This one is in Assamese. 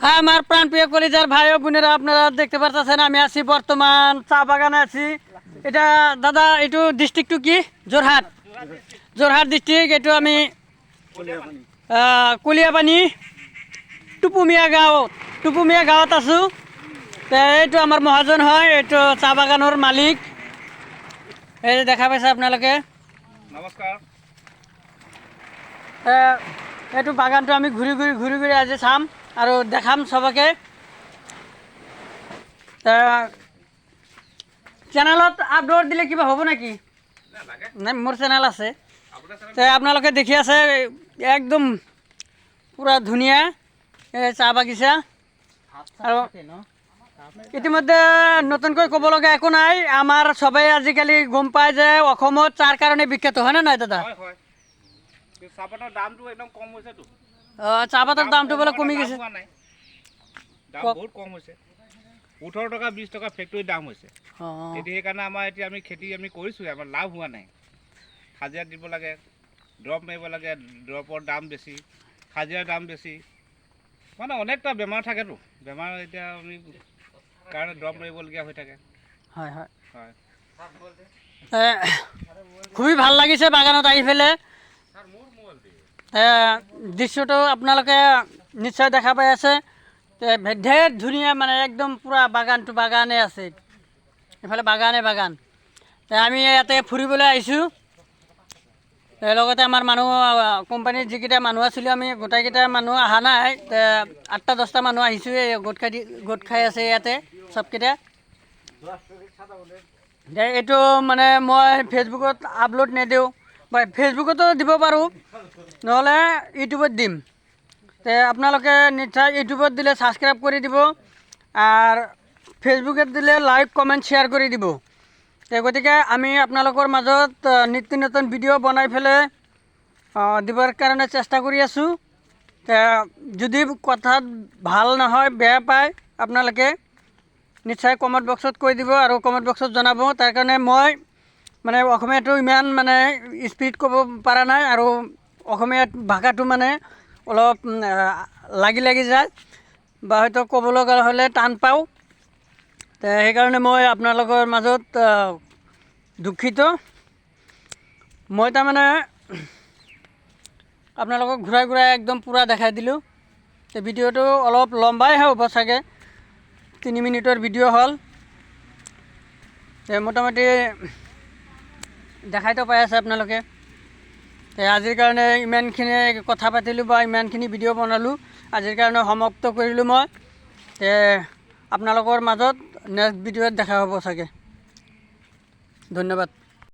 হ্যাঁ, আমার প্রাণপ্রিয় কলিজার ভাই ও বোনেরা, আপনারা দেখতে পাচ্ছেন আমি আছি বর্তমান চা বাগানে আছি। এটা দাদা একটু ডিস্ট্রিক্টটু কি? যোরহাট। যোরহাট ডিস্ট্রিক্ট। একটু আমি কলিয়াপানি টুপুমিয়া গাঁৱত আছো। এইটো আমাৰ মহাজন হয়, এইটো চা বাগানেৰ মালিক। এই দেখা পাইছে আপনালোকে। নমস্কাৰ। এইটো বাগানটো আমি ঘূৰি ঘূৰি আজি চাম আৰু দেখাম সবকে। চেনেলত আপলোড দিলে কিবা হ'ব নেকি? নাই, মোৰ চেনেল আছে। আপোনালোকে দেখি আছে একদম পুৰা ধুনীয়া চাহ বাগিচা। আৰু ইতিমধ্যে নতুনকৈ ক'ব লগা একো নাই। আমাৰ সবেই আজিকালি গম পায় যে অসমত চাহৰ কাৰণে বিখ্যাত, হয়নে নাই দাদা? চাহপাতৰ দামটো একদম কম হৈছেতো। চাহপাতৰ দামটো বোলে কমি গৈছে। দাম বহুত কম হৈছে। 18 টকা 20 টকা ফেক্টৰীৰ দাম হৈছে। এতিয়া সেইকাৰণে আমি খেতি কৰিছোঁ, আমাৰ লাভ হোৱা নাই। হাজিৰা দিব লাগে, দৰৱ মাৰিব লাগে, দৰৱৰ দাম বেছি, হাজিৰাৰ দাম বেছি। মানে অনেকটা বেমাৰ থাকেতো। বেমাৰ এতিয়া আমি কাৰণে দৰৱ মাৰিবলগীয়া হৈ থাকে। হয় হয় হয়। খুবই ভাল লাগিছে বাগানত আহি পেলাই। দৃশ্যটো আপোনালোকে নিশ্চয় দেখা পাই আছে। ঢেৰ ধুনীয়া, মানে একদম পুৰা বাগানটো বাগানে আছে। এইফালে বাগান। আমি ইয়াতে ফুৰিবলৈ আহিছোঁ। লগতে আমাৰ মানুহ, কোম্পানীৰ যিকেইটা মানুহ আছিলোঁ, আমি গোটেইকেইটা মানুহ অহা নাই। 8-10টা মানুহ আহিছোঁ। গোট খাই আছে ইয়াতে চবকেইটা। এইটো মানে মই ফেচবুকত আপলোড নিদিওঁ, বা ফেচবুকতো দিব পাৰোঁ, নহ'লে ইউটিউবত দিম। আপোনালোকে নিশ্চয় ইউটিউবত দিলে ছাবস্ক্ৰাইব কৰি দিব, আৰ ফেসবুকত দিলে লাইক কমেন্ট শেয়াৰ কৰে দিব। গতিকে আমি আপোনালোকৰ মাজত নিত্য নতুন ভিডিঅ' বনাই পেলাই দিবৰ কাৰণে চেষ্টা কৰি আছোঁ। যদি কথাত ভাল নহয়, বেয়া পায়, আপোনালোকে নিশ্চয় কমেণ্ট বক্সত কৈ দিব আৰু কমেণ্ট বক্সত জনাব। তাৰ কাৰণে মই মানে অসমীয়াটো ইমান মানে স্পীড ক'ব পৰা নাই, আৰু অসমীয়া ভাষাটো মানে অলপ লাগি যায়, বা হয়তো ক'ব লগা হ'লে টান পাওঁ। সেইকাৰণে মই আপোনালোকৰ মাজত দুখিত। মই তাৰমানে আপোনালোকক ঘূৰাই একদম পূৰা দেখাই দিলোঁ। ভিডিঅ'টো অলপ লম্বাই হ'ব চাগে, 3 মিনিটৰ ভিডিঅ' হ'ল। মোটামুটি দেখাইতো পাই আছে আপোনালোকে। আজিৰ কাৰণে ইমানখিনি কথা পাতিলোঁ, বা ইমানখিনি ভিডিঅ' বনালোঁ। আজিৰ কাৰণে সমাপ্ত কৰিলোঁ মই। আপোনালোকৰ মাজত নেক্সট ভিডিঅ'ত দেখা হ'ব চাগে। ধন্যবাদ।